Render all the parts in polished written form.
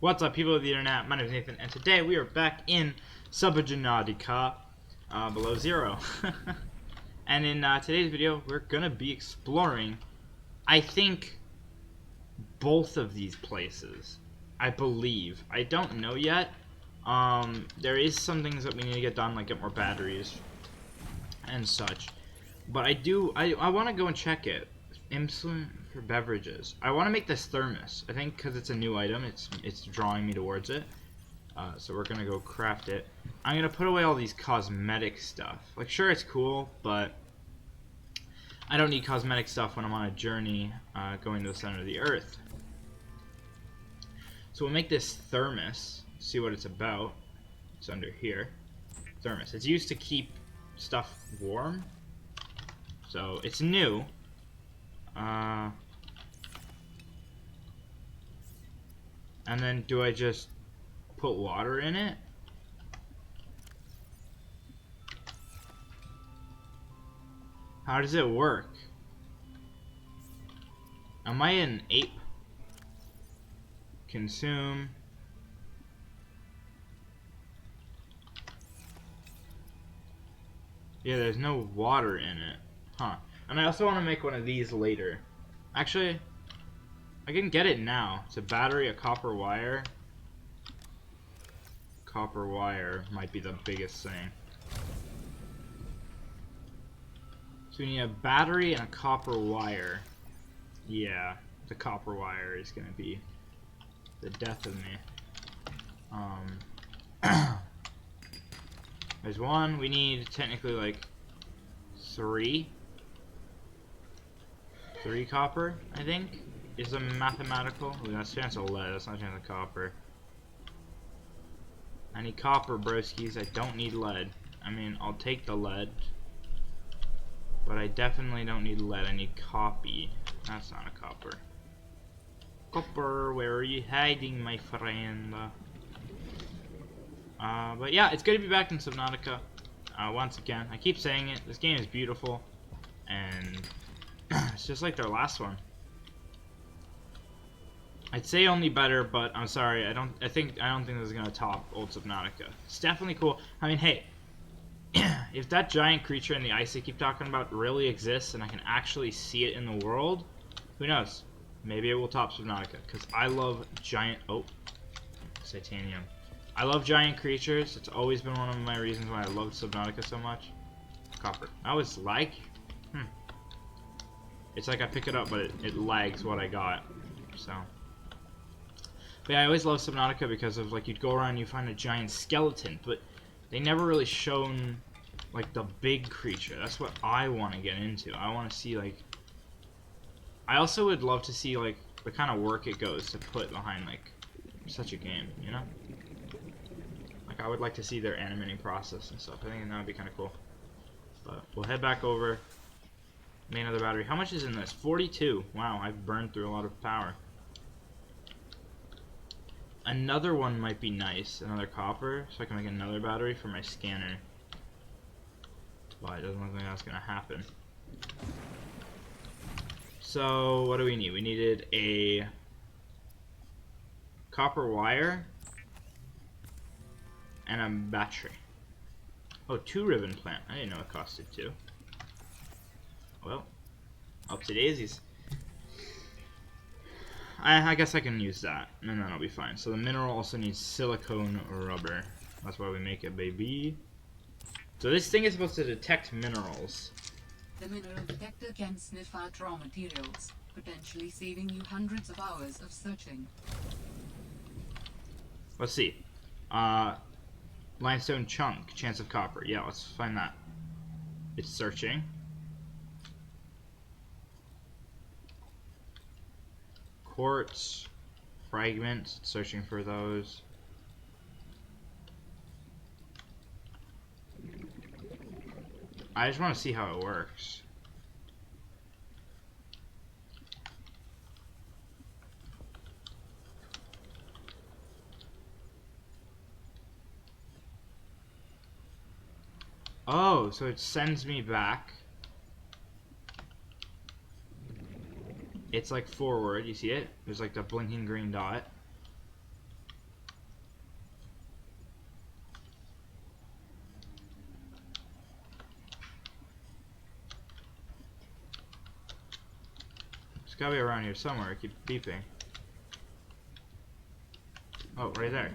What's up, people of the internet? My name is Nathan, and today we are back in Subnatica, below zero. And in today's video, we're gonna be exploring, I think, both of these places. I believe. I don't know yet. There is some things that we need to get done, like get more batteries and such. But I want to go and check it. Insulin for beverages. I want to make this thermos. I think because it's a new item, it's drawing me towards it. So we're gonna go craft it. I'm gonna put away all these cosmetic stuff. Like, sure, it's cool, but I don't need cosmetic stuff when I'm on a journey going to the center of the earth. So we'll make this thermos. See what it's about. It's under here. Thermos. It's used to keep stuff warm. So it's new. And then do I just put water in it? How does it work? Am I an ape? Consume. Yeah, there's no water in it. Huh. And I also want to make one of these later. Actually, I can get it now. It's a battery, a copper wire. Copper wire might be the biggest thing. So we need a battery and a copper wire. Yeah, the copper wire is going to be the death of me. There's one. We need technically like three copper, I think, is a mathematical. Ooh, that's a chance of lead. That's not a chance of copper. I need copper, broskies. I don't need lead. I mean, I'll take the lead, but I definitely don't need lead. I need copy. That's not a copper. Copper, where are you hiding, my friend? But yeah, it's good to be back in Subnautica. Once again, I keep saying it. This game is beautiful, and it's just like their last one. I'd say only better, but I'm sorry. I don't think this is gonna top old Subnautica. It's definitely cool. I mean, hey, if that giant creature in the ice they keep talking about really exists, and I can actually see it in the world, who knows? Maybe it will top Subnautica, because I love giant. Oh, titanium. I love giant creatures. It's always been one of my reasons why I loved Subnautica so much. Copper. I was like, it's like I pick it up, but it lags what I got. So, but yeah, I always love Subnautica because of, like, you'd go around and you find a giant skeleton, but they never really shown like the big creature. That's what I want to get into. I want to see, like, I also would love to see, like, the kind of work it goes to put behind, like, such a game, you know? Like, I would like to see their animating process and stuff. I think that would be kind of cool. But we'll head back over. Make another battery. How much is in this? 42. Wow, I've burned through a lot of power. Another one might be nice. Another copper, so I can make another battery for my scanner. But it doesn't look like that's going to happen. So, what do we need? We needed a copper wire and a battery. Oh, 2 ribbon plant. I didn't know it costed 2. Well, up to daisies. I guess I can use that, and then I'll be fine. So the mineral also needs silicone rubber. That's why we make it, baby. So this thing is supposed to detect minerals. The mineral detector can sniff out raw materials, potentially saving you hundreds of hours of searching. Let's see. Limestone chunk, chance of copper. Yeah, let's find that. It's searching. Quartz, fragments, it's searching for those. I just want to see how it works. Oh, so it sends me back. It's like forward, you see it? There's like the blinking green dot. It's gotta be around here somewhere. It keeps beeping. Oh, right there.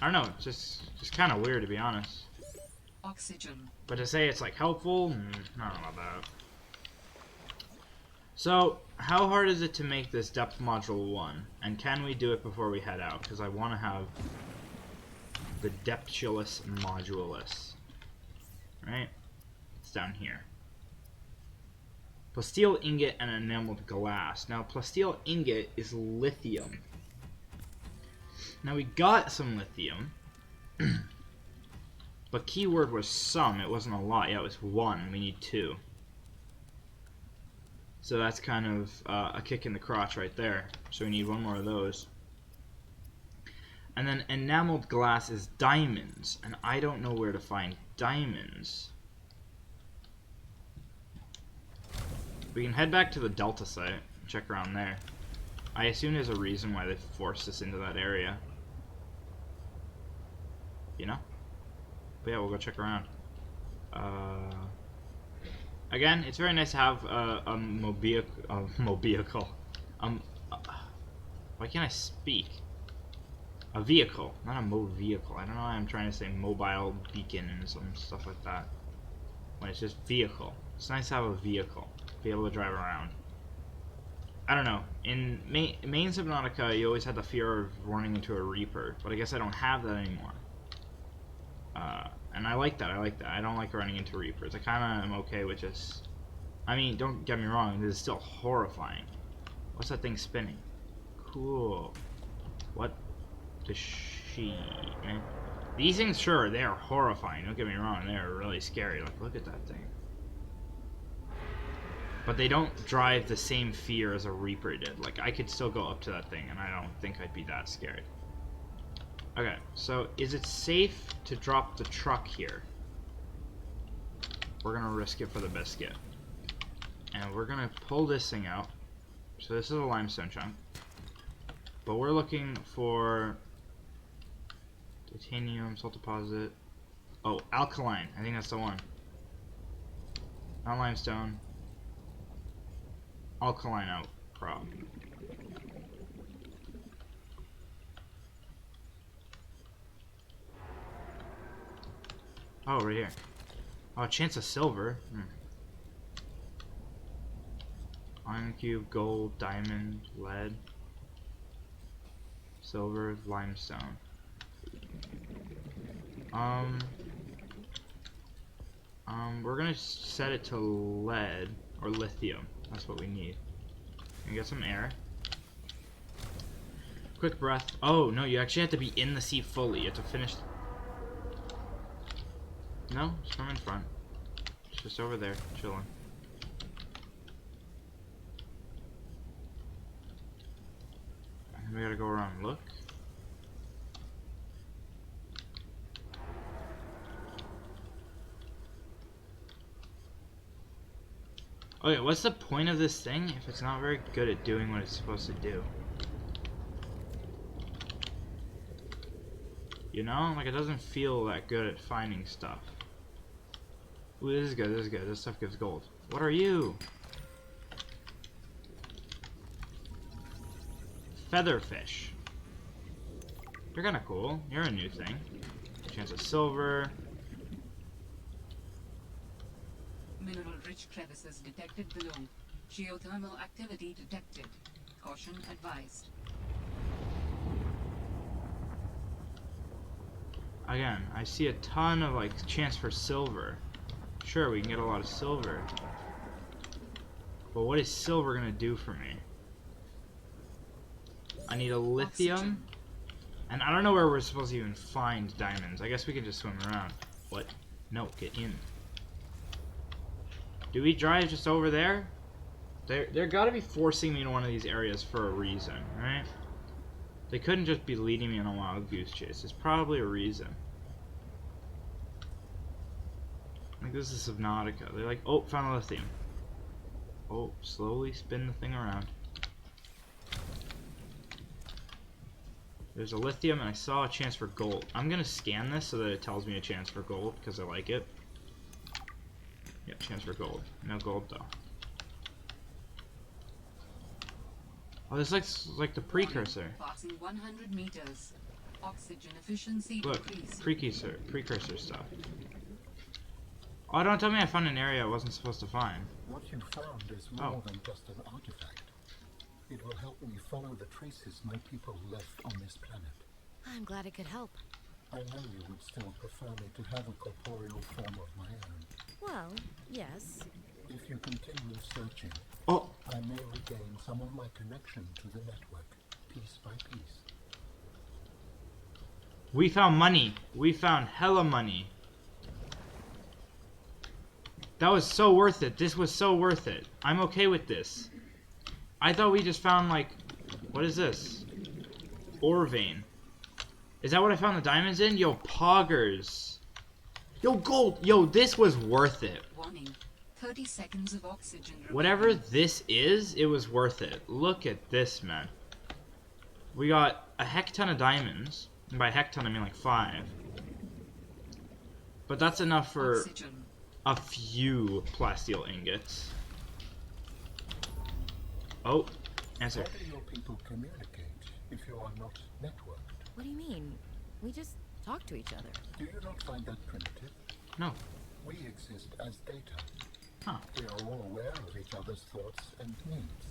I don't know. It's just kind of weird, to be honest. Oxygen. But to say it's like helpful, I don't know about that. So, how hard is it to make this depth module 1? And can we do it before we head out? Because I want to have the Depthulus Modulus. Right? It's down here. Plasteel ingot and enameled glass. Now, plasteel ingot is lithium. Now, we got some lithium. But keyword was some. It wasn't a lot. Yeah, it was 1. We need 2. So that's kind of a kick in the crotch right there. So we need 1 more of those. And then enameled glass is diamonds. And I don't know where to find diamonds. We can head back to the Delta site and check around there. I assume there's a reason why they forced us into that area. You know? But yeah, we'll go check around. Again, it's very nice to have a mobiacle. Why can't I speak? A vehicle, not a vehicle. I don't know why I'm trying to say mobile beacon and some stuff like that. When it's just vehicle. It's nice to have a vehicle. Be able to drive around. I don't know. In main Subnautica, you always had the fear of running into a Reaper, but I guess I don't have that anymore. And I like that. I don't like running into Reapers. I kind of am okay with just... I mean, don't get me wrong. This is still horrifying. What's that thing spinning? Cool. What the shit, man? These things, sure, they are horrifying. Don't get me wrong. They are really scary. Like, look at that thing. But they don't drive the same fear as a Reaper did. Like, I could still go up to that thing, and I don't think I'd be that scared. Okay, so is it safe to drop the truck here? We're gonna risk it for the biscuit. And we're gonna pull this thing out. So this is a limestone chunk. But we're looking for titanium, salt deposit. Oh, alkaline. I think that's the one. Not limestone. Alkaline outcrop. Oh, right here. Oh, a chance of silver. Iron cube, gold, diamond, lead, silver, limestone. We're gonna set it to lead or lithium. That's what we need. And get some air. Quick breath. Oh no, you actually have to be in the sea fully. You have to finish. No, it's from in front. It's just over there, chilling. And we gotta go around and look. Okay, what's the point of this thing if it's not very good at doing what it's supposed to do? You know? Like, it doesn't feel that good at finding stuff. Ooh, this is good, this is good. This stuff gives gold. What are you? Featherfish. You're kinda cool. You're a new thing. Chance of silver. Mineral-rich crevices detected below. Geothermal activity detected. Caution advised. Again, I see a ton of, like, chance for silver. Sure, we can get a lot of silver. But what is silver gonna do for me? I need a lithium. Oxygen. And I don't know where we're supposed to even find diamonds. I guess we can just swim around. What? No, get in. Do we drive just over there? They're gotta be forcing me into one of these areas for a reason, right? They couldn't just be leading me on a wild goose chase. There's probably a reason. Like, this is Subnautica. They're like, oh, found a lithium. Oh, slowly spin the thing around. There's a lithium, and I saw a chance for gold. I'm gonna scan this so that it tells me a chance for gold, because I like it. Yep, chance for gold. No gold, though. Oh, this looks like the precursor. Passing 100 meters. Oxygen efficiency Look, increased. precursor stuff. Oh, don't tell me I found an area I wasn't supposed to find. What you found is more than just an artifact. It will help me follow the traces my people left on this planet. I'm glad it could help. I know you would still prefer me to have a corporeal form of my own. Well, yes. If you continue searching, I may regain some of my connection to the network, piece by piece. We found money. We found hella money. That was so worth it. This was so worth it. I'm okay with this. I thought we just found, like, what is this? Ore vein. Is that what I found the diamonds in? Yo, poggers. Yo, gold. Yo, this was worth it. Warning. 30 seconds of oxygen remaining. Whatever this is, it was worth it. Look at this, man. We got a heck ton of diamonds. And by heck ton, I mean like 5. But that's enough for Oxygen. a few plasteel ingots. Oh, answer. How do your people communicate if you are not networked? What do you mean? We just talk to each other. Do you not find that primitive? No. We exist as data. Huh. We are all aware of each other's thoughts and needs.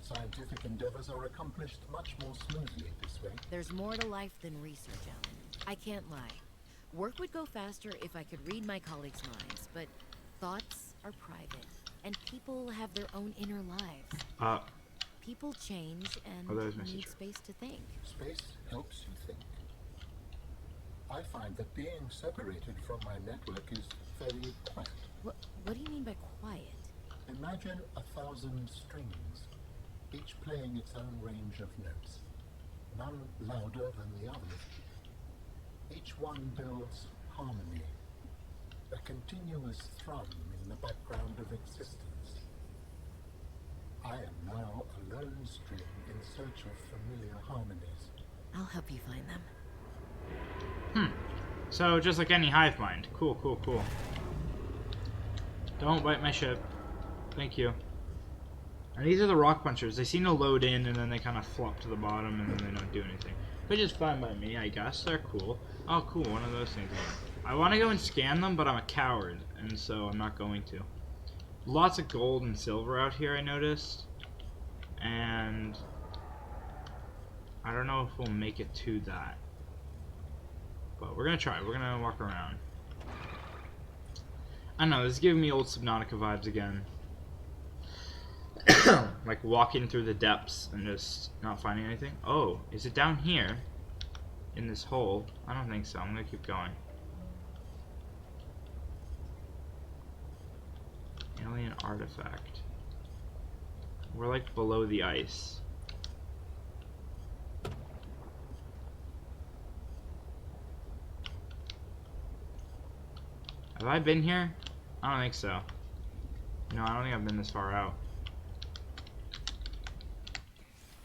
Scientific endeavors are accomplished much more smoothly this way. There's more to life than research, Alan. I can't lie. Work would go faster if I could read my colleagues' minds, but thoughts are private, and people have their own inner lives. People change and there's my need sister. space to think. Space helps you think. I find that being separated from my network is very quiet. What do you mean by quiet? Imagine 1,000 strings, each playing its own range of notes, none louder than the others. Each one builds harmony, a continuous thrum in the background of existence. I am now a lone string in search of familiar harmonies. I'll help you find them. So, just like any hive mind. Cool, cool, cool. Don't bite my ship. Thank you. And these are the rock punchers. They seem to load in and then they kind of flop to the bottom and then they don't do anything. Which is fine by me, I guess. They're cool. Oh, cool. One of those things. I want to go and scan them, but I'm a coward. And so I'm not going to. Lots of gold and silver out here, I noticed. And I don't know if we'll make it to that. But we're going to try. We're going to walk around. I don't know. This is giving me old Subnatica vibes again. Like walking through the depths and just not finding anything. Oh, is it down here? In this hole? I don't think so. I'm going to keep going. Alien artifact. We're like below the ice. Have I been here? I don't think so. No, I don't think I've been this far out.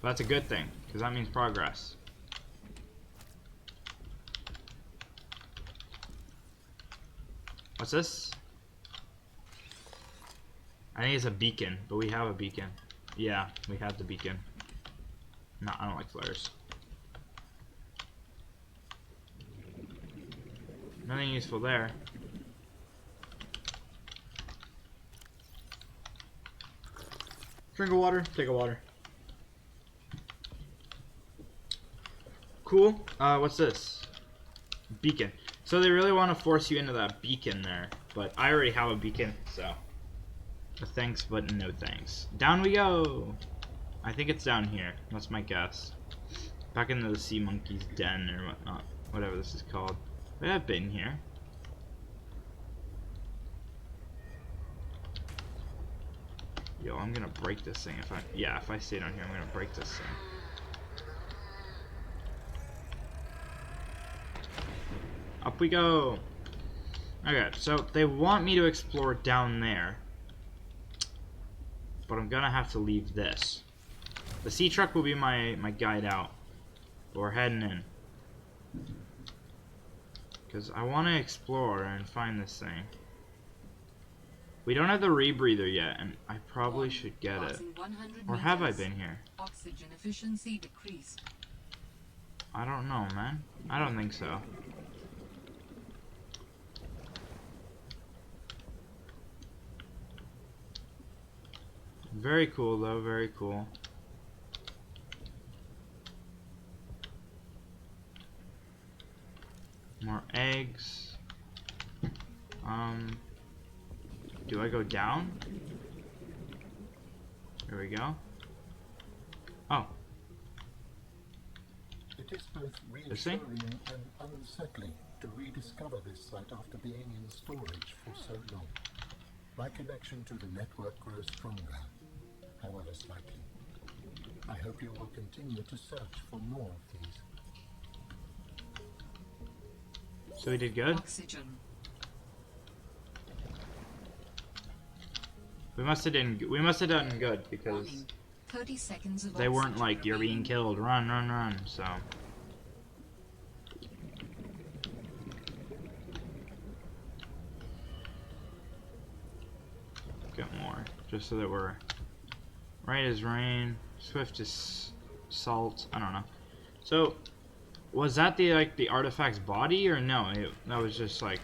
But that's a good thing, because that means progress. What's this? I think it's a beacon, but we have a beacon. Yeah, we have the beacon. No, I don't like flares. Nothing useful there. Drink of water, take a water. Cool. What's this? Beacon. So they really want to force you into that beacon there, but I already have a beacon, so thanks, but no thanks. Down we go. I think it's down here. That's my guess. Back into the sea monkey's den or whatnot, whatever this is called. But I've been here. Yo, I'm gonna break this thing if I stay down here, I'm gonna break this thing. Up we go. Okay, so they want me to explore down there. But I'm gonna have to leave this. The sea truck will be my guide out. But we're heading in. Because I want to explore and find this thing. We don't have the rebreather yet, and I probably should get it. Passing 100 Or have I meters. been here? Oxygen efficiency decreased. I don't know, man. I don't think so. Very cool, though. Very cool. More eggs. Do I go down? There we go. Oh. It is both This thing? reassuring and unsettling to rediscover this site after being in storage for so long. My connection to the network grows stronger, however slightly. I hope you will continue to search for more of these. So we did good? Oxygen. We must have done good because Warning. 30 seconds of they weren't oxygen like, you're being remaining. killed, run, run, run, so. Get more, just so that we're right as rain, swift as salt, I don't know. So, was that the artifact's body, or no? That was just like,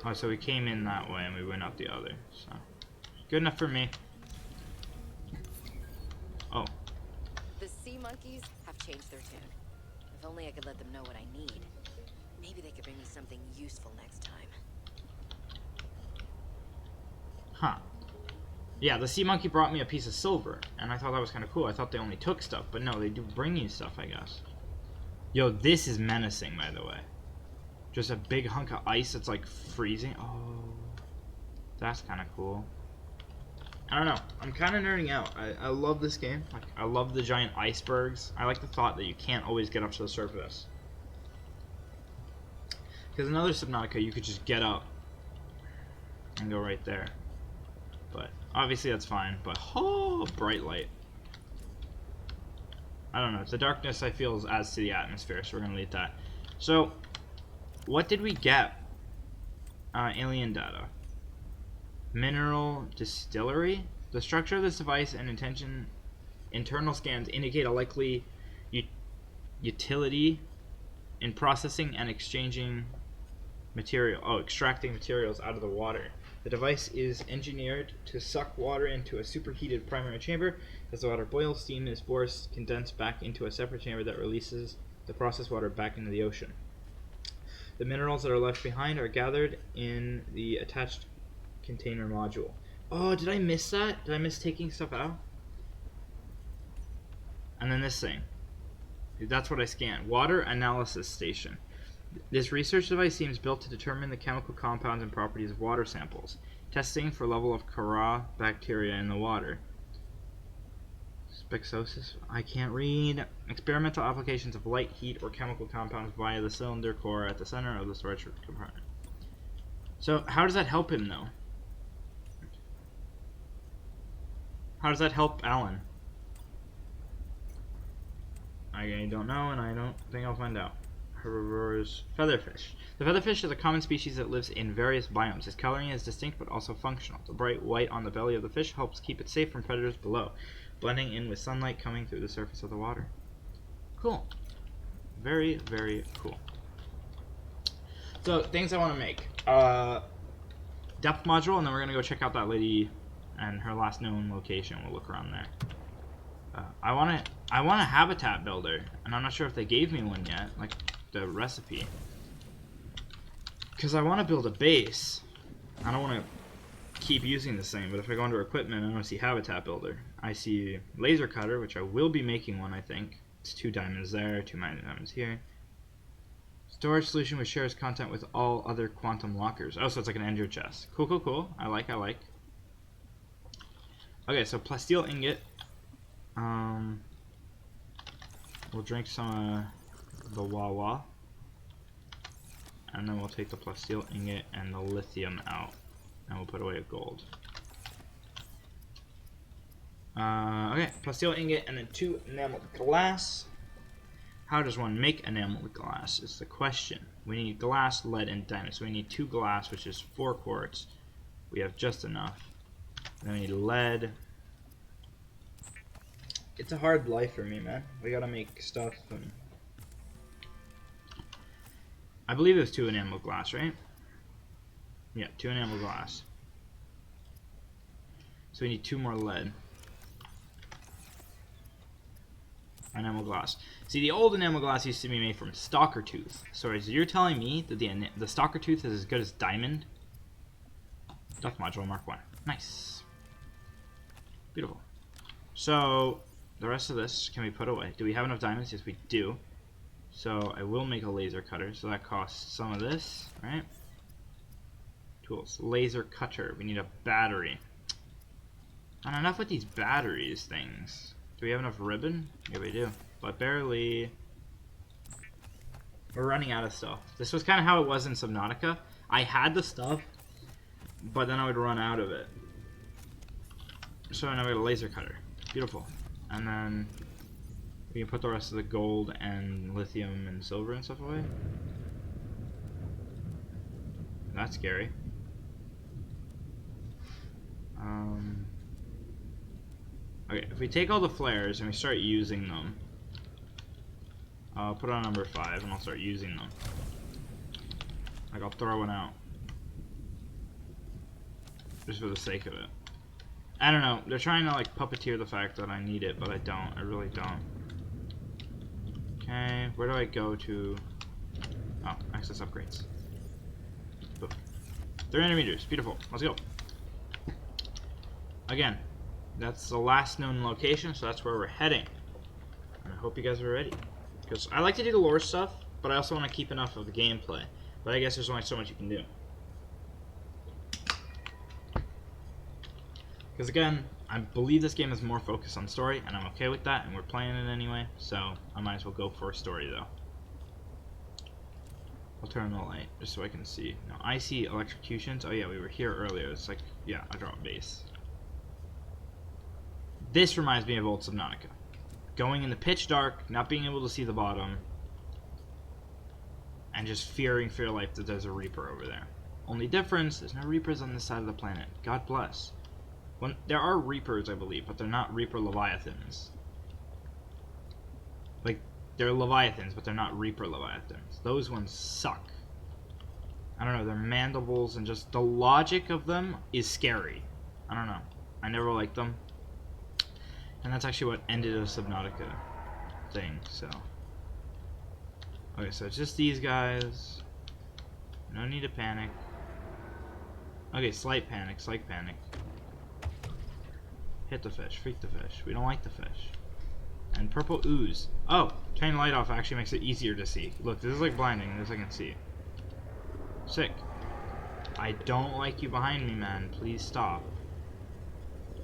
oh, so we came in that way and we went out the other, so. Good enough for me. Oh. The sea monkeys have changed their tune. If only I could let them know what I need. Maybe they could bring me something useful next time. Huh. Yeah, the sea monkey brought me a piece of silver, and I thought that was kind of cool. I thought they only took stuff, but no, they do bring you stuff, I guess. Yo, this is menacing, by the way. Just a big hunk of ice that's like freezing. Oh, that's kind of cool. I don't know. I'm kind of nerding out. I love this game. Like, I love the giant icebergs. I like the thought that you can't always get up to the surface. Because in other Subnautica, you could just get up and go right there. But obviously that's fine. But oh, bright light. I don't know. The darkness I feel adds to the atmosphere, so we're gonna leave that. So, what did we get? Alien data. Mineral distillery. The structure of this device and internal scans indicate a likely utility in processing and extracting materials out of the water. The device is engineered to suck water into a superheated primary chamber. As the water boils, steam is forced, condensed back into a separate chamber that releases the processed water back into the ocean. The minerals that are left behind are gathered in the attached container module. Oh, did I miss that? Did I miss taking stuff out? And then this thing. That's what I scanned. Water analysis station. This research device seems built to determine the chemical compounds and properties of water samples. Testing for level of Cara bacteria in the water. Spexosis? I can't read. Experimental applications of light, heat, or chemical compounds via the cylinder core at the center of the storage compartment. So, how does that help him, though? How does that help Alan? I don't know, and I don't think I'll find out. Herbivores. Featherfish. The featherfish is a common species that lives in various biomes. Its coloring is distinct but also functional. The bright white on the belly of the fish helps keep it safe from predators below, blending in with sunlight coming through the surface of the water. Cool. Very, very cool. So, things I want to make. Depth module, and then we're going to go check out that lady and her last known location. We'll look around there. I want a habitat builder, and I'm not sure if they gave me one yet, like the recipe. Because I want to build a base. I don't want to keep using this thing, but if I go under equipment, I don't see habitat builder. I see laser cutter, which I will be making one, I think. It's 2 diamonds there, 2 diamonds here. Storage solution which shares content with all other quantum lockers. Oh, so it's like an ender chest. Cool, cool, cool. I like. Okay, so plasteel ingot. We'll drink some of the Wawa. And then we'll take the plasteel ingot and the lithium out. And we'll put away gold. Okay, plasteel ingot and then 2 enameled glass. How does one make enameled glass is the question. We need glass, lead, and diamond. So we need 2 glass, which is 4 quartz. We have just enough. Then we need lead. It's a hard life for me, man. We gotta make stuff. And I believe there's 2 enamel glass, right? Yeah, 2 enamel glass. So we need 2 more lead. Enamel glass. See, the old enamel glass used to be made from stalker tooth. So you're telling me that the stalker tooth is as good as diamond? Duff module Mark 1. Nice. Beautiful. So the rest of this can we put away? Do we have enough diamonds? Yes, we do. So I will make a laser cutter. So that costs some of this, right? Tools. Laser cutter. We need a battery. Not enough with these batteries things. Do we have enough ribbon? Yeah, we do. But barely. We're running out of stuff. This was kind of how it was in Subnatica. I had the stuff, but then I would run out of it. So now we got a laser cutter. Beautiful. And then we can put the rest of the gold and lithium and silver and stuff away. That's scary. Okay, if we take all the flares and we start using them, I'll put it on number 5 and I'll start using them. Like, I'll throw one out. Just for the sake of it. I don't know, they're trying to like puppeteer the fact that I need it, but I don't. I really don't. Okay, where do I go to? Oh, access upgrades. Boom. 300 meters, beautiful. Let's go. Again, that's the last known location, so that's where we're heading. And I hope you guys are ready. Because I like to do the lore stuff, but I also want to keep enough of the gameplay. But I guess there's only so much you can do. Because again, I believe this game is more focused on story, and I'm okay with that, and we're playing it anyway, so I might as well go for a story though. I'll turn on the light, just so I can see. Now, I see electrocutions. Oh yeah, we were here earlier. It's like, yeah, I dropped base. This reminds me of old Subnautica. Going in the pitch dark, not being able to see the bottom, and just fearing for your life that there's a Reaper over there. Only difference, there's no Reapers on this side of the planet. God bless. Well, there are Reapers, I believe, but they're not Reaper Leviathans. Like, they're Leviathans, but they're not Reaper Leviathans. Those ones suck. I don't know, they're mandibles, and just the logic of them is scary. I don't know. I never liked them. And that's actually what ended a Subnautica thing, so. Okay, so it's just these guys. No need to panic. Okay, slight panic, slight panic. Hit the fish, freak the fish. We don't like the fish. And purple ooze. Oh, turning the light off actually makes it easier to see. Look, this is like blinding, this I can see. Sick. I don't like you behind me, man. Please stop.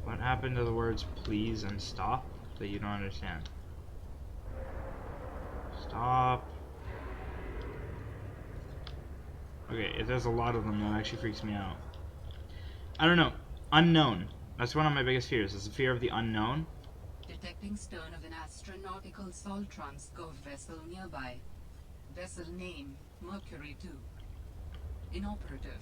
What happened to the words please and stop that you don't understand? Stop. Okay, if there's a lot of them, that actually freaks me out. I don't know. Unknown. That's one of my biggest fears, is the fear of the unknown. Detecting stern of an astronautical salt transcove vessel nearby. Vessel name, Mercury 2. Inoperative.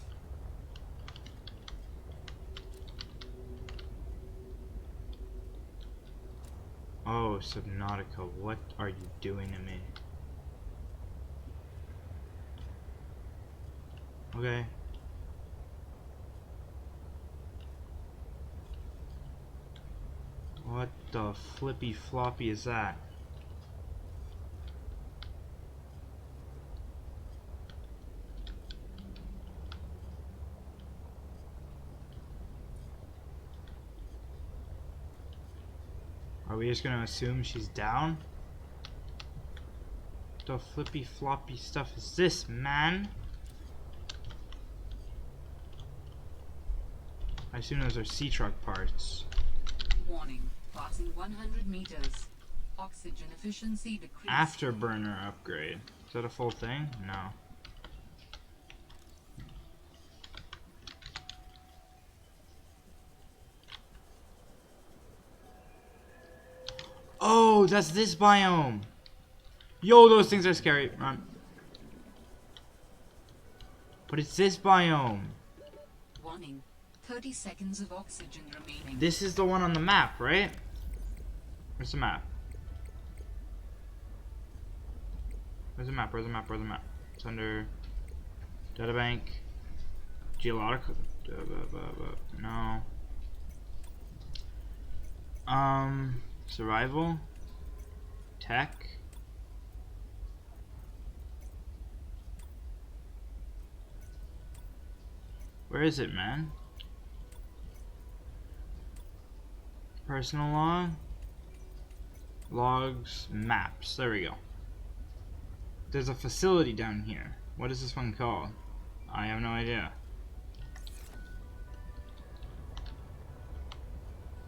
Oh, Subnautica, what are you doing to me? Okay. What the flippy floppy is that? Are we just gonna assume she's down? What the flippy floppy stuff is this, man? I assume those are sea truck parts. Warning, passing 100 meters. Oxygen efficiency decreased. Afterburner upgrade. Is that a full thing? No. Oh, that's this biome. Yo, those things are scary. Run. But it's this biome. Warning, 30 seconds of oxygen remaining. This is the one on the map, right? Where's the map? Where's the map? Where's the map? Where's the map? It's under Databank. Geological. No. Survival. Tech. Where is it, man? Personal log. Logs. Maps. There we go. There's a facility down here. What is this one called? I have no idea.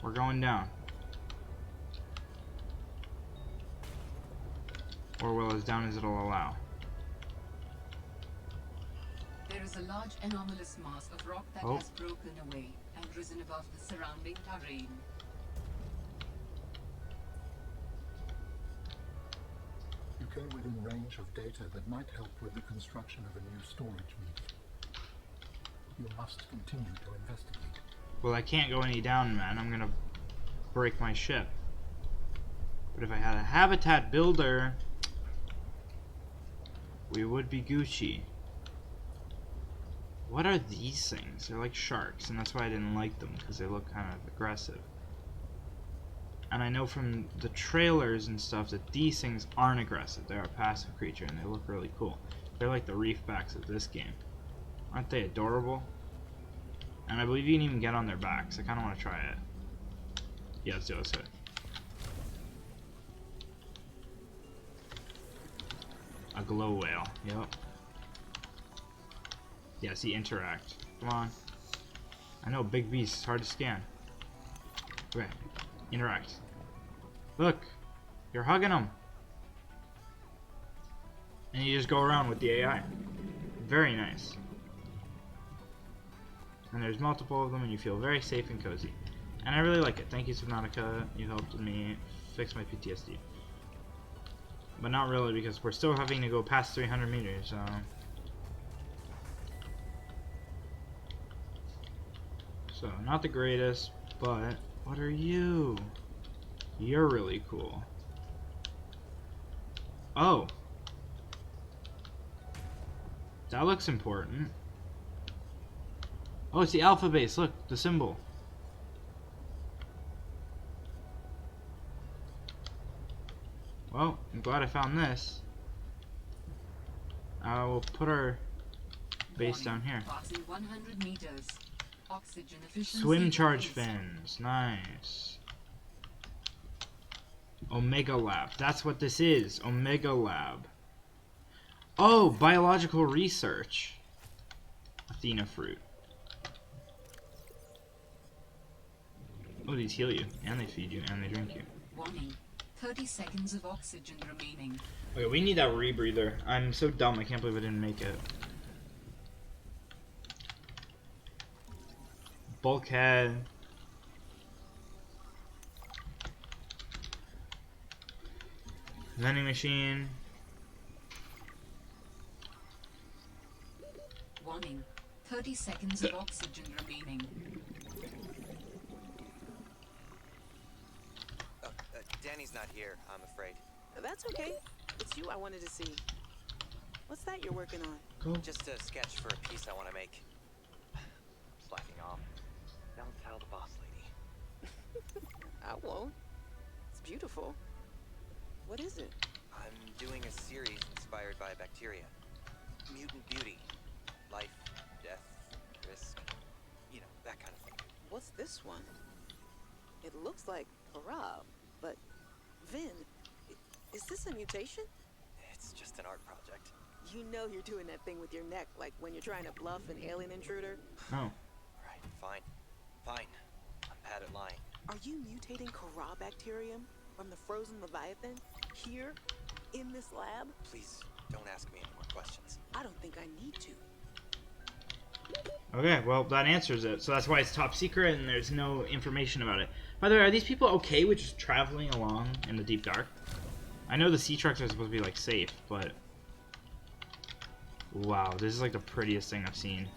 We're going down. Or will as down as it'll allow. There is a large anomalous mass of rock that has broken away and risen above the surrounding terrain. You came within range of data that might help with the construction of a new storage meter. You must continue to investigate. Well, I can't go any down, man. I'm gonna break my ship. But if I had a habitat builder, we would be Gucci. What are these things? They're like sharks, and that's why I didn't like them, because they look kind of aggressive. And I know from the trailers and stuff that these things aren't aggressive. They're a passive creature, and they look really cool. They're like the reefbacks of this game. Aren't they adorable? And I believe you can even get on their backs. I kind of want to try it. Yeah, let's do it. Let's do it. A glow whale. Yep. Yeah, see, interact. Come on. I know, big beast. It's hard to scan. Okay. Interact. Look. You're hugging them. And you just go around with the AI. Very nice. And there's multiple of them, and you feel very safe and cozy. And I really like it. Thank you, Subnatica. You helped me fix my PTSD. But not really, because we're still having to go past 300 meters. So, not the greatest, but what are you? You're really cool. Oh. That looks important. Oh, it's the alpha base. Look, the symbol. Well, I'm glad I found this. We'll put our base down here. Passing 100 meters. Oxygen efficiency Swim charge increased. fins. Nice. Omega Lab. That's what this is. Omega Lab. Oh, biological research. Athena fruit. Oh, these heal you, and they feed you, and they drink you. Warning. 30 seconds of oxygen remaining. Okay, we need that rebreather. I'm so dumb, I can't believe I didn't make it. Bulkhead. Vending machine. Warning. 30 seconds of oxygen remaining. Danny's not here, I'm afraid. That's okay. It's you I wanted to see. What's that you're working on? Go. Just a sketch for a piece I want to make. Slacking off. Don't tell the boss lady. I won't. It's beautiful. What is it? I'm doing a series inspired by bacteria. Mutant beauty. Life, death, risk. You know, that kind of thing. What's this one? It looks like Rob, but Vin, is this a mutation? It's just an art project. You know you're doing that thing with your neck, like when you're trying to bluff an alien intruder. Oh. Alright, fine. Fine. I'm bad at lying. Are you mutating Corabacterium from the frozen Leviathan here in this lab? Please, don't ask me any more questions. I don't think I need to. Okay, well, that answers it. So that's why it's top secret and there's no information about it. By the way, are these people okay with just traveling along in the deep dark? I know the sea trucks are supposed to be, like, safe, but... Wow, this is, like, the prettiest thing I've seen.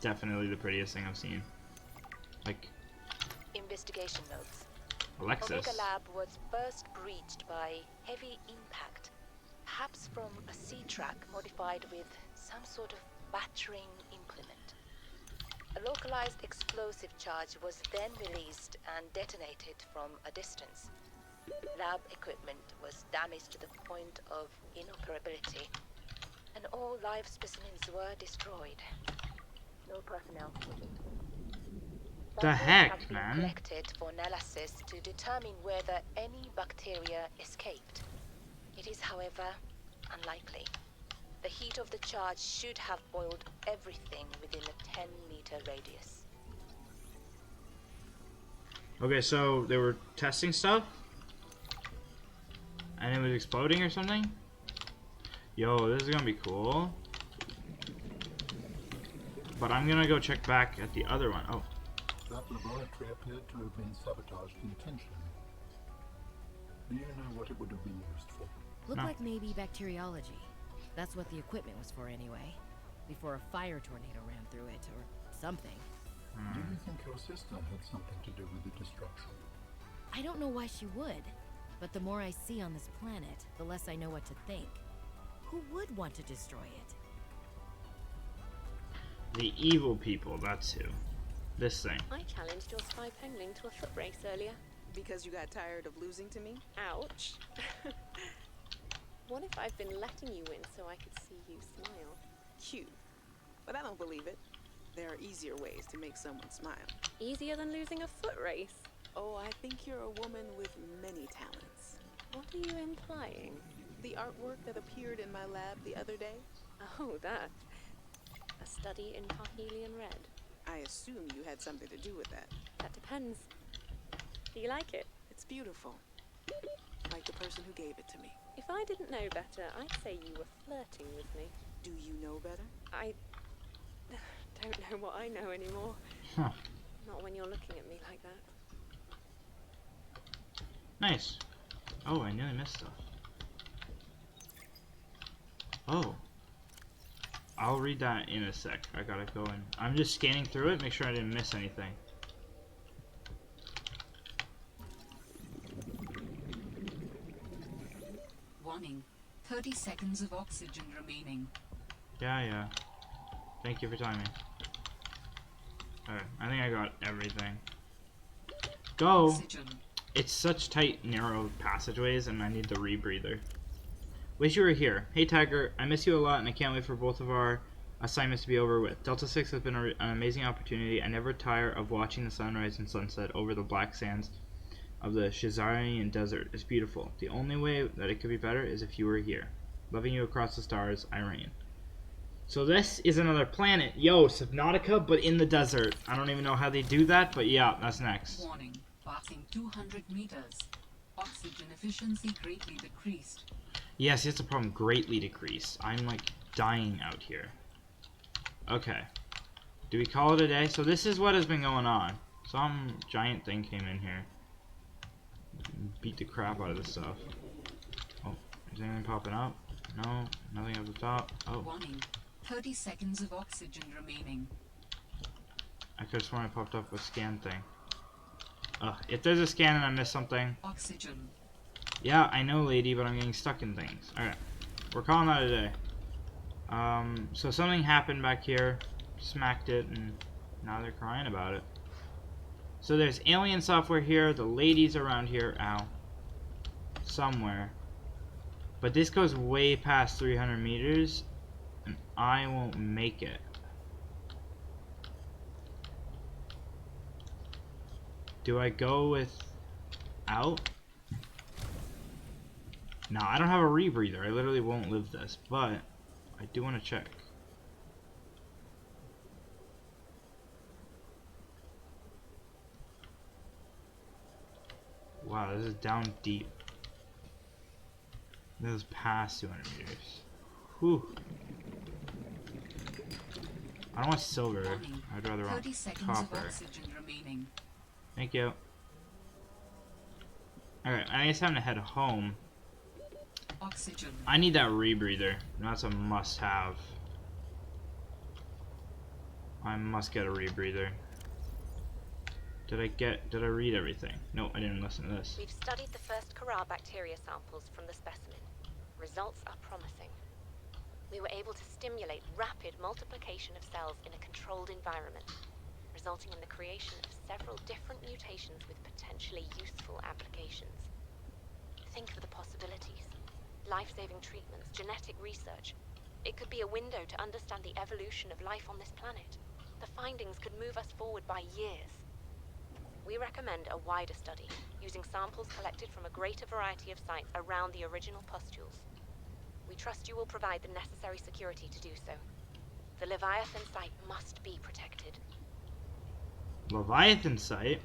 definitely the prettiest thing I've seen. Like, Investigation notes. Alexis. Omega Lab was first breached by heavy impact, perhaps from a sea track modified with some sort of battering implement. A localized explosive charge was then released and detonated from a distance. Lab equipment was damaged to the point of inoperability, and all live specimens were destroyed. No personnel present. The Samples heck, have been man? collected for analysis to determine whether any bacteria escaped. It is, however, unlikely. The heat of the charge should have boiled everything within a 10-meter radius. Okay, so they were testing stuff? And it was exploding or something? Yo, this is gonna be cool. But I'm gonna go check back at the other one. Oh. That laboratory appeared to have been sabotaged intentionally. Do you know what it would have been used for? Looked No. like maybe bacteriology. That's what the equipment was for anyway. Before a fire tornado ran through it, or something. Do you think your sister had something to do with the destruction? I don't know why she would. But the more I see on this planet, the less I know what to think. Who would want to destroy it? The evil people, that's who. This thing. I challenged your spy penguin to a foot race earlier. Because you got tired of losing to me? Ouch. What if I've been letting you win so I could see you smile? Cute. But I don't believe it. There are easier ways to make someone smile. Easier than losing a foot race. Oh, I think you're a woman with many talents. What are you implying? The artwork that appeared in my lab the other day? Oh, that. A study in Parhelion Red. I assume you had something to do with that. That depends. Do you like it? It's beautiful. Like the person who gave it to me. If I didn't know better, I'd say you were flirting with me. Do you know better? I don't know what I know anymore. Huh. Not when you're looking at me like that. Nice. Oh, I nearly missed stuff. Oh. I'll read that in a sec. I gotta go in. I'm just scanning through it, make sure I didn't miss anything. Warning. 30 seconds of oxygen remaining. Yeah. Thank you for timing. Alright, I think I got everything. Go! Oxygen. It's such tight, narrow passageways, and I need the rebreather. Wish you were here. Hey Tiger, I miss you a lot, and I can't wait for both of our assignments to be over with. Delta 6 has been an amazing opportunity. I never tire of watching the sunrise and sunset over the black sands of the Shazarian desert. It's beautiful. The only way that it could be better is if you were here. Loving you across the stars, Irene. So this is another planet. Yo, Subnatica, but in the desert. I don't even know how they do that, but yeah, that's next. Warning. Passing 200 meters. Oxygen efficiency greatly decreased. Yes, it's a problem. Greatly decreased. I'm like dying out here. Okay. Do we call it a day? So this is what has been going on. Some giant thing came in here. Beat the crap out of this stuff. Oh, is anything popping up? No, nothing up the top. Oh, Warning. 30 seconds of oxygen remaining. I could have sworn I popped up a scan thing. Ugh, if there's a scan and I missed something. Oxygen. Yeah, I know, lady, but I'm getting stuck in things. Alright, we're calling that a day. So something happened back here, smacked it, and now they're crying about it. So there's alien software here, the lady's around here, ow, somewhere. But this goes way past 300 meters, and I won't make it. Do I go with out? No, I don't have a rebreather. I literally won't live this, but I do want to check. Wow, this is down deep. This is past 200 meters. Whew. I don't want silver. Warning. I'd rather 30 want seconds copper. of oxygen remaining. Thank you. Alright, I guess I'm to head home. Oxygen. I need that rebreather. That's a must-have. I must get a rebreather. Did I read everything? No, I didn't listen to this. We've studied the first Kara bacteria samples from the specimen. Results are promising. We were able to stimulate rapid multiplication of cells in a controlled environment, resulting in the creation of several different mutations with potentially useful applications. Think of the possibilities. Life-saving treatments, genetic research. It could be a window to understand the evolution of life on this planet. The findings could move us forward by years. We recommend a wider study, using samples collected from a greater variety of sites around the original pustules. We trust you will provide the necessary security to do so. The Leviathan site must be protected. Leviathan site?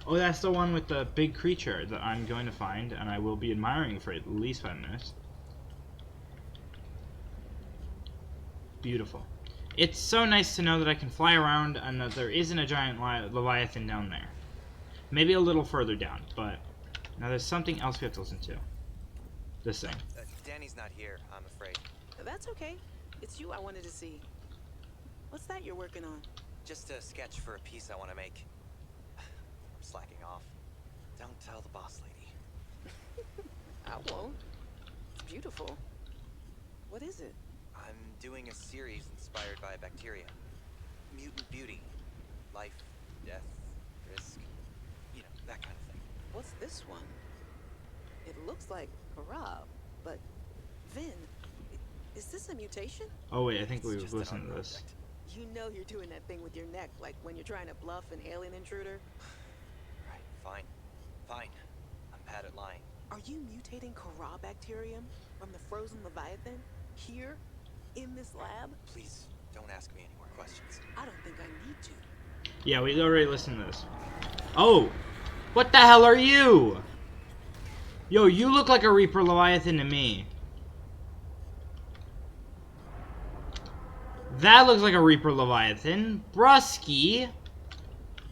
Oh, that's the one with the big creature that I'm going to find, and I will be admiring for at least 5 minutes. Beautiful. It's so nice to know that I can fly around and that there isn't a giant Leviathan down there. Maybe a little further down, but now there's something else we have to listen to. This thing. Danny's not here, I'm afraid. That's okay. It's you I wanted to see. What's that you're working on? Just a sketch for a piece I want to make. I'm slacking off. Don't tell the boss lady. I won't. It's beautiful. What is it? I'm doing a series inspired by bacteria. Mutant beauty. Life, death, risk. You know, that kind of thing. What's this one? It looks like Harab, but Vin, is this a mutation? Oh wait, I think It's we've just an listened to art this. project. You know you're doing that thing with your neck, like when you're trying to bluff an alien intruder. Right, fine. Fine. I'm bad at lying. Are you mutating Carabacterium from the frozen Leviathan here in this lab? Please, don't ask me any more questions. I don't think I need to. Yeah, we already listened to this. Oh! What the hell are you? Yo, you look like a Reaper Leviathan to me. That looks like a Reaper Leviathan. Brusky.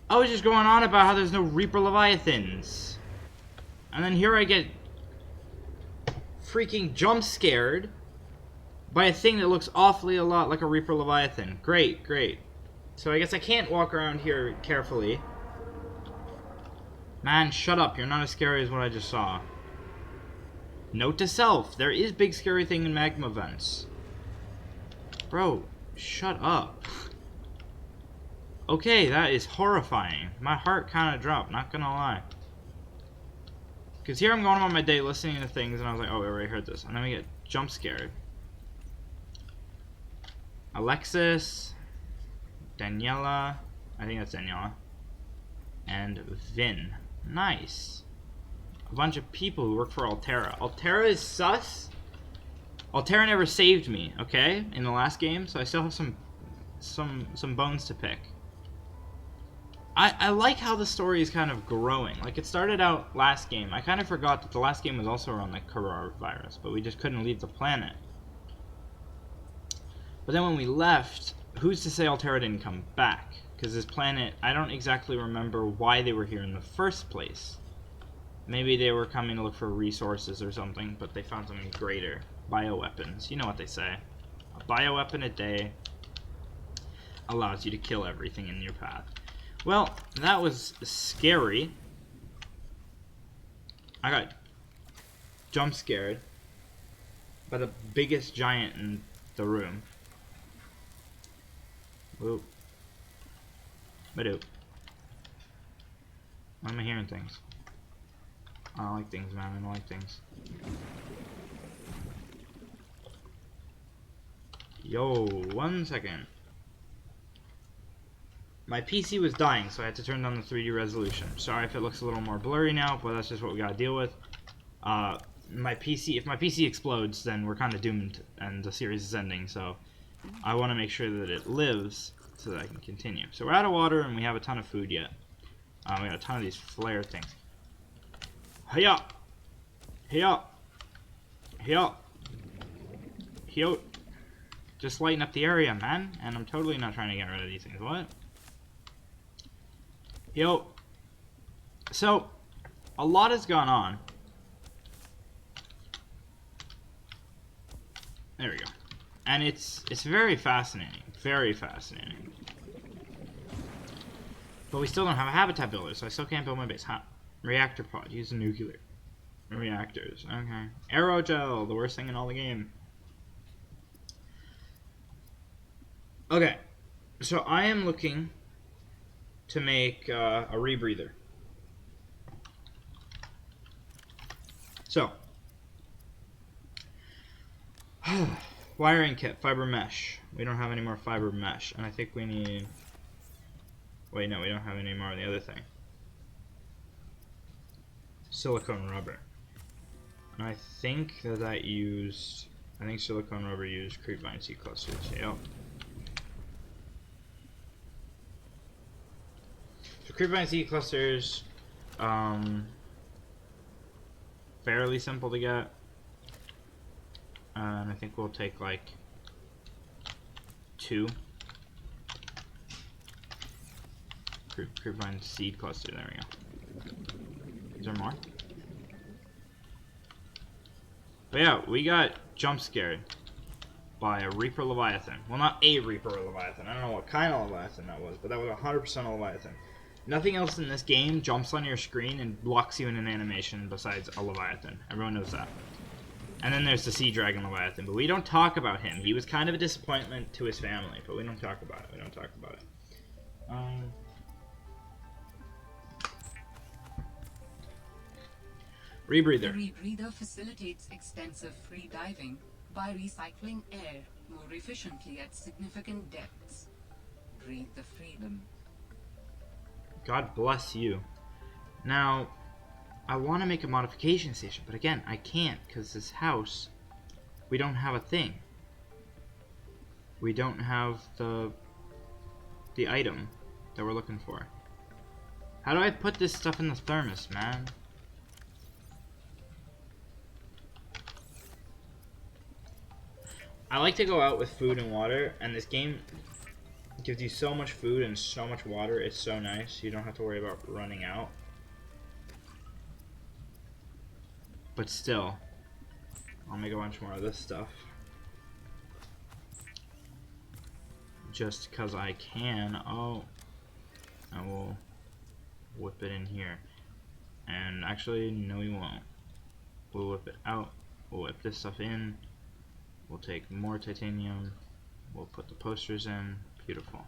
I was just going on about how there's no Reaper Leviathans. And then here I get freaking jump scared by a thing that looks awfully a lot like a Reaper Leviathan. Great, great. So I guess I can't walk around here carefully. Man, shut up. You're not as scary as what I just saw. Note to self. There is big scary thing in magma vents. Bro, shut up. Okay, that is horrifying. My heart kind of dropped, not gonna lie. Because here I'm going on my day listening to things, and I was like, oh, I already heard this. And then we get jump scared. Alexis, Daniela, I think that's Daniela, and Vin. Nice. A bunch of people who work for Altera. Altera is sus. Altera never saved me, okay, in the last game, so I still have some bones to pick. I like how the story is kind of growing. Like, it started out last game. I kind of forgot that the last game was also around the coronavirus, but we just couldn't leave the planet. But then when we left, who's to say Altera didn't come back? Because this planet, I don't exactly remember why they were here in the first place. Maybe they were coming to look for resources or something, but they found something greater. Bioweapons. You know what they say. A bioweapon a day allows you to kill everything in your path. Well, that was scary. I got jump scared by the biggest giant in the room. Whoop. Badoop. Why am I hearing things? I don't like things, man. I don't like things. Yo, 1 second. My PC was dying, so I had to turn down the 3D resolution. Sorry if it looks a little more blurry now, but that's just what we gotta deal with. My PC, if my PC explodes, then we're kind of doomed, and the series is ending, so I want to make sure that it lives so that I can continue. So we're out of water, and we have a ton of food yet. We got a ton of these flare things. Hiya! Hiya! Hiya! Hiya! Just lighten up the area, man. And I'm totally not trying to get rid of these things. What? Yo. So, a lot has gone on. There we go. And it's very fascinating. Very fascinating. But we still don't have a habitat builder, so I still can't build my base. Reactor pod. Use the nuclear reactors. Okay. Aerogel, the worst thing in all the game. Okay. So I am looking to make a rebreather. So. Wiring kit, fiber mesh. We don't have any more fiber mesh. And I think we need... Wait, no, we don't have any more of the other thing. Silicone rubber. And I think that used... I think silicone rubber used creepvine seed clusters. Yep. So creepvine seed clusters... fairly simple to get. And I think we'll take like 2. Creepvine seed cluster, there we go. Is there more? But yeah, we got jump scared by a Reaper Leviathan. Well, not a Reaper Leviathan. I don't know what kind of Leviathan that was, but that was 100% a Leviathan. Nothing else in this game jumps on your screen and blocks you in an animation besides a Leviathan. Everyone knows that. And then there's the Sea Dragon Leviathan, but we don't talk about him. He was kind of a disappointment to his family, but we don't talk about it. We don't talk about it. Rebreather. The rebreather facilitates extensive free diving by recycling air more efficiently at significant depths. Breathe the freedom. God bless you. Now, I want to make a modification station, but again, I can't because this house, we don't have a thing. We don't have the item that we're looking for. How do I put this stuff in the thermos, man? I like to go out with food and water, and this game gives you so much food and so much water. It's so nice. You don't have to worry about running out. But still, I'll make a bunch more of this stuff. Just because I can. Oh, I will whip it in here. And actually, no we won't. We'll whip it out. We'll whip this stuff in. We'll take more titanium. We'll put the posters in. Beautiful.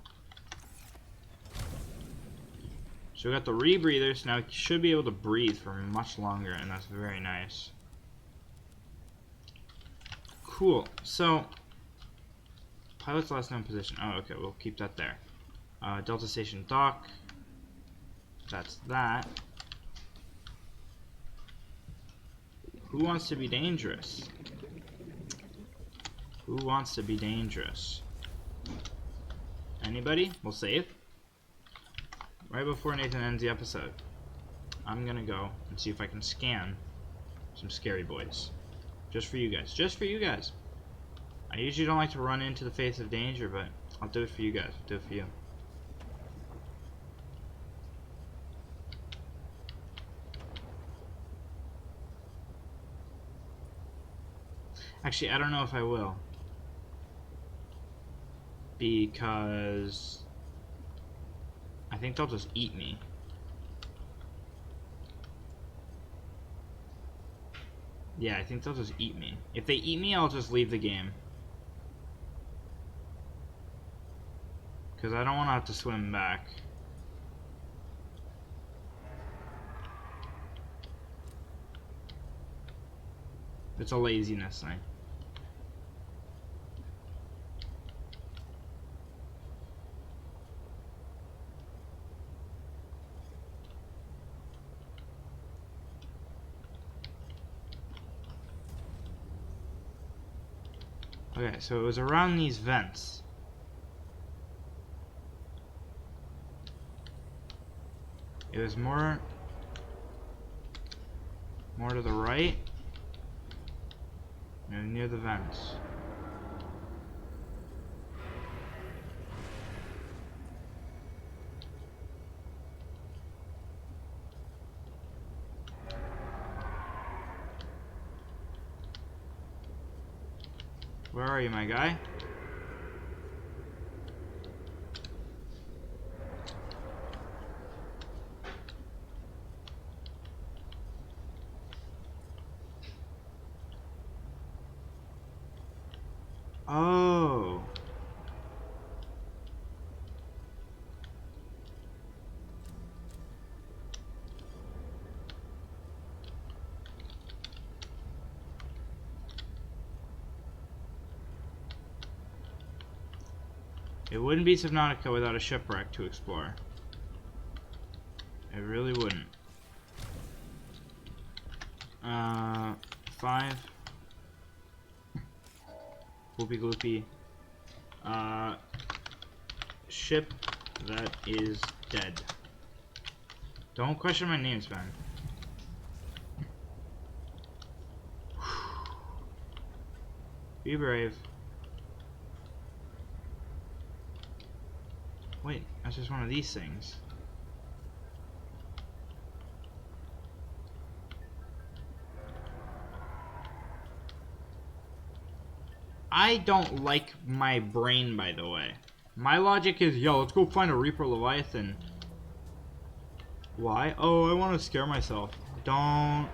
So we got the rebreathers. Now we should be able to breathe for much longer, and that's very nice. Cool. So, pilot's last known position. Oh, okay. We'll keep that there. Delta Station dock. That's that. Who wants to be dangerous? Who wants to be dangerous? Anybody? We'll save. Right before Nathan ends the episode, I'm gonna go and see if I can scan some scary boys. Just for you guys. Just for you guys. I usually don't like to run into the face of danger, but I'll do it for you guys. I'll do it for you. Actually, I don't know if I will. Because I think they'll just eat me. Yeah, I think they'll just eat me. If they eat me, I'll just leave the game. Because I don't want to have to swim back. It's a laziness thing. Okay, so it was around these vents. It was more to the right and near the vents. Where are you, my guy? Oh. It wouldn't be Subnautica without a shipwreck to explore. It really wouldn't. 5. Whoopie gloopy. Ship that is dead. Don't question my names, man. Be brave. Wait, that's just one of these things. I don't like my brain, by the way. My logic is, yo, let's go find a Reaper Leviathan. Why? Oh, I want to scare myself. Don't.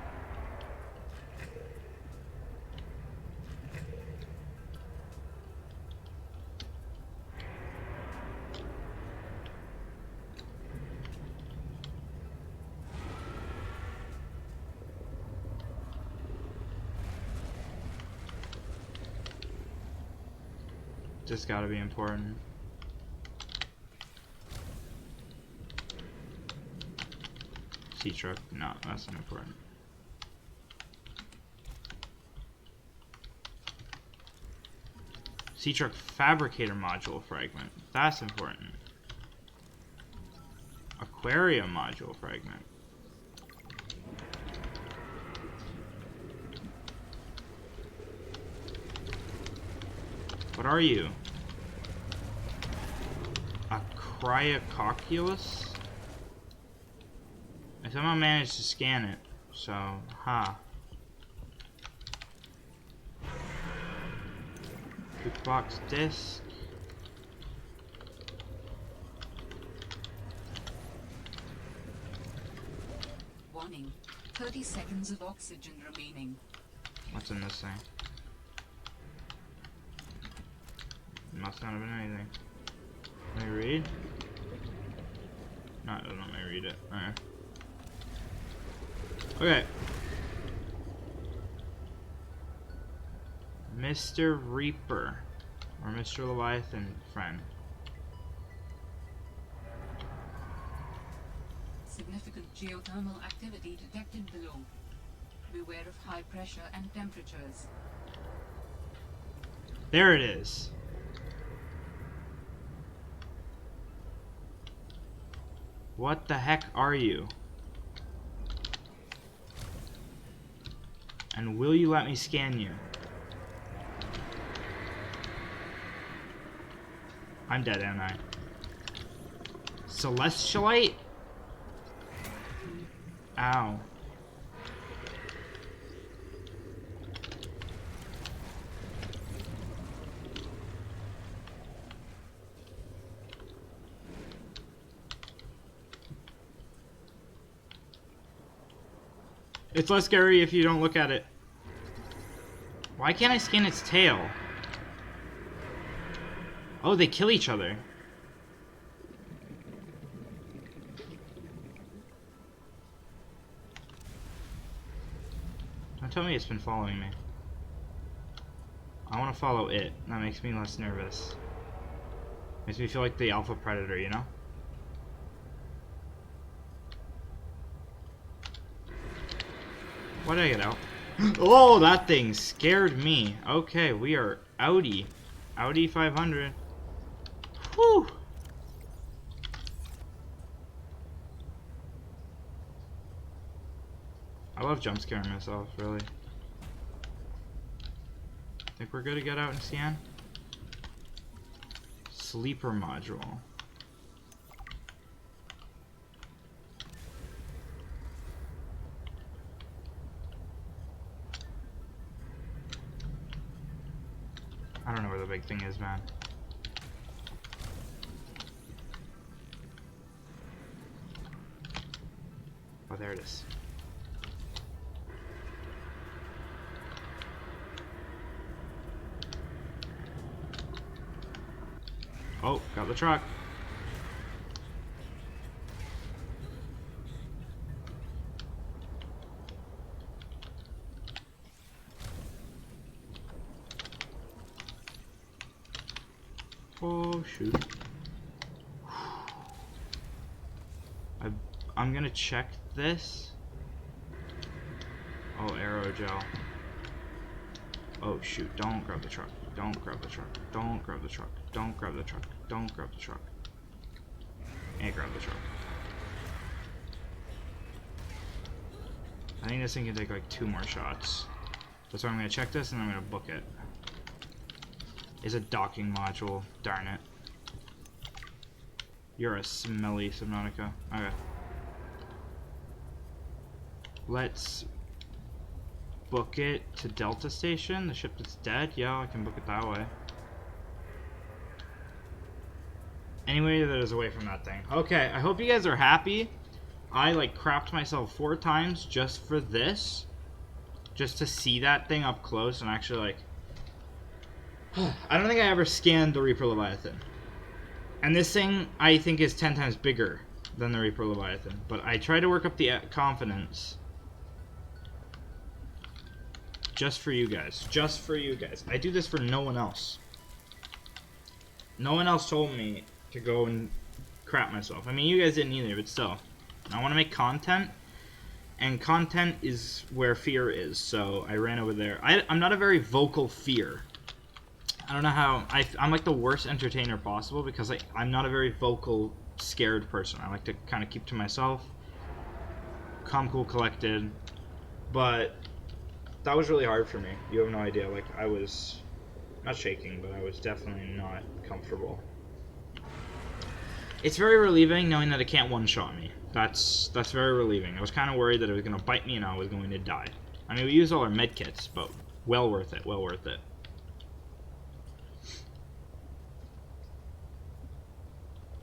Just gotta be important. Sea truck? No, that's not important. Sea truck fabricator module fragment. That's important. Aquarium module fragment. What are you? A cryococulus? I somehow managed to scan it, so, ha. Jukebox disc. Warning. 30 seconds of oxygen remaining. What's in this thing? Must not have been anything. Let me read? No, it doesn't let me read it. Alright. Okay. Mr. Reaper. Or Mr. Leviathan friend. Significant geothermal activity detected below. Beware of high pressure and temperatures. There it is. What the heck are you? And will you let me scan you? I'm dead, am I? Celestialite? Ow. It's less scary if you don't look at it. Why can't I scan its tail? Oh, they kill each other. Don't tell me it's been following me. I want to follow it. That makes me less nervous. Makes me feel like the alpha predator, you know? Why did I get out? Oh, that thing scared me. Okay, we are outie. Audi 500. Whew. I love jump scaring myself, really. Think we're good to get out and scan? Sleeper module. I don't know where the big thing is, man. Oh, there it is. Oh, got the truck. Oh, shoot. I'm gonna check this. Oh, aerogel. Oh, shoot. Don't grab the truck. Don't grab the truck. Don't grab the truck. Don't grab the truck. Don't grab the truck. And grab the truck. I think this thing can take like 2 more shots. That's why I'm gonna check this and I'm gonna book it. It's a docking module. Darn it. You're a smelly Subnatica. Okay. Let's book it to Delta Station. The ship that's dead. Yeah, I can book it that way. Anyway, that is away from that thing. Okay, I hope you guys are happy. I like crapped myself 4 times just for this. Just to see that thing up close and actually like... I don't think I ever scanned the Reaper Leviathan. And this thing, I think, is 10 times bigger than the Reaper Leviathan. But I try to work up the confidence. Just for you guys. Just for you guys. I do this for no one else. No one else told me to go and crap myself. I mean, you guys didn't either, but still. I want to make content. And content is where fear is. So I ran over there. I'm not a very vocal fear. I don't know how... I'm like the worst entertainer possible because I'm not a very vocal, scared person. I like to kind of keep to myself. Calm, cool, collected. But that was really hard for me. You have no idea. Like, I was not shaking, but I was definitely not comfortable. It's very relieving knowing that it can't one-shot me. That's very relieving. I was kind of worried that it was going to bite me and I was going to die. I mean, we used all our medkits, but well worth it. Well worth it.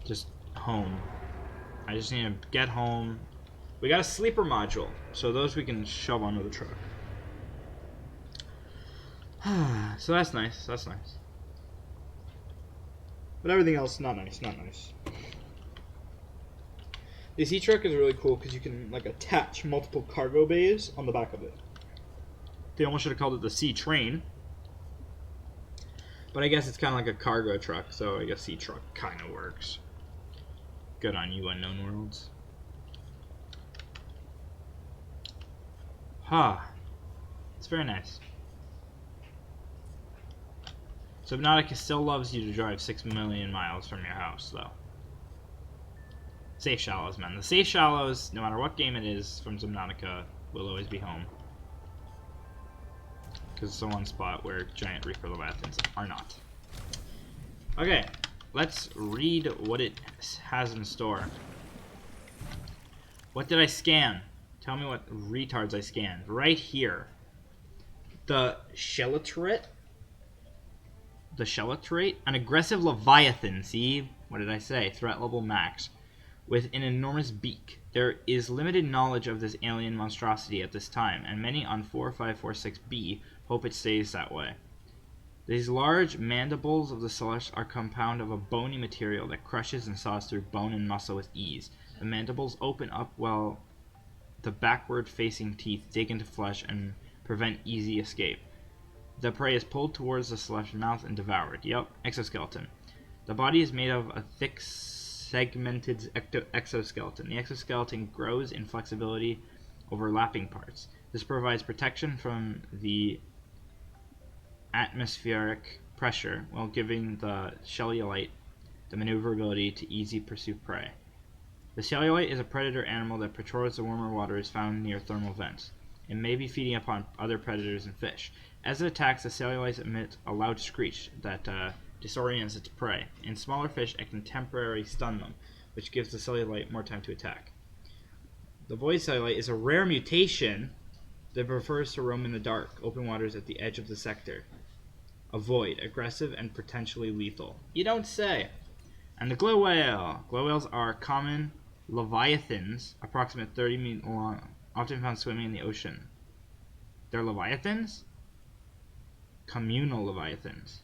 Just home. I just need to get home. We got a sleeper module, so those we can shove onto the truck. So that's nice. That's nice. But everything else, not nice. Not nice. The sea truck is really cool because you can like attach multiple cargo bays on the back of it. They almost should have called it the sea train. But I guess it's kind of like a cargo truck, so I guess sea truck kind of works. Good on you, Unknown Worlds. It's very nice. Subnautica still loves you to drive 6 million miles from your house, though. Safe shallows, man. The safe shallows, no matter what game it is from Subnautica, will always be home. Because it's the one spot where giant Reaper Leviathans are not. Okay, let's read what it has in store. What did I scan? Tell me what retards I scanned. Right here. The Shelatorate. The Shelatorate? An aggressive Leviathan. See? What did I say? Threat level max. With an enormous beak. There is limited knowledge of this alien monstrosity at this time, and many on 4546b hope it stays that way. These large mandibles of the Celeste are compound of a bony material that crushes and saws through bone and muscle with ease. The mandibles open up while the backward-facing teeth dig into flesh and prevent easy escape. The prey is pulled towards the Celeste's mouth and devoured. Yep, exoskeleton. The body is made of a thick, segmented exoskeleton. The exoskeleton grows in flexibility overlapping parts. This provides protection from the atmospheric pressure while giving the cellulite the maneuverability to easily pursue prey. The cellulite is a predator animal that patrols the warmer waters found near thermal vents. It may be feeding upon other predators and fish. As it attacks, the cellulites emit a loud screech that disorients its prey. In smaller fish, it can temporarily stun them, which gives the cellulite more time to attack. The void cellulite is a rare mutation that prefers to roam in the dark, open waters at the edge of the sector. Avoid, aggressive and potentially lethal. You don't say. And the glow whale. Glow whales are common leviathans, approximately 30 meters long, often found swimming in the ocean. They're leviathans? Communal leviathans.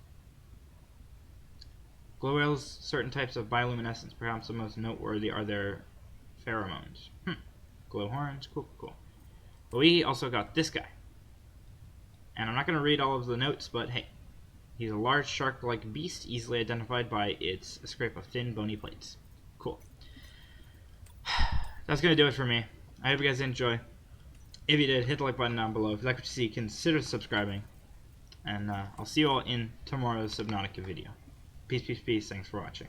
Glow whales, certain types of bioluminescence. Perhaps the most noteworthy are their pheromones. Glow horns. Cool, cool. But we also got this guy. And I'm not going to read all of the notes, but hey. He's a large shark-like beast, easily identified by its scrape of thin, bony plates. Cool. That's going to do it for me. I hope you guys enjoy. If you did, hit the like button down below. If you like what you see, consider subscribing. And I'll see you all in tomorrow's Subnautica video. Peace, peace, peace. Thanks for watching.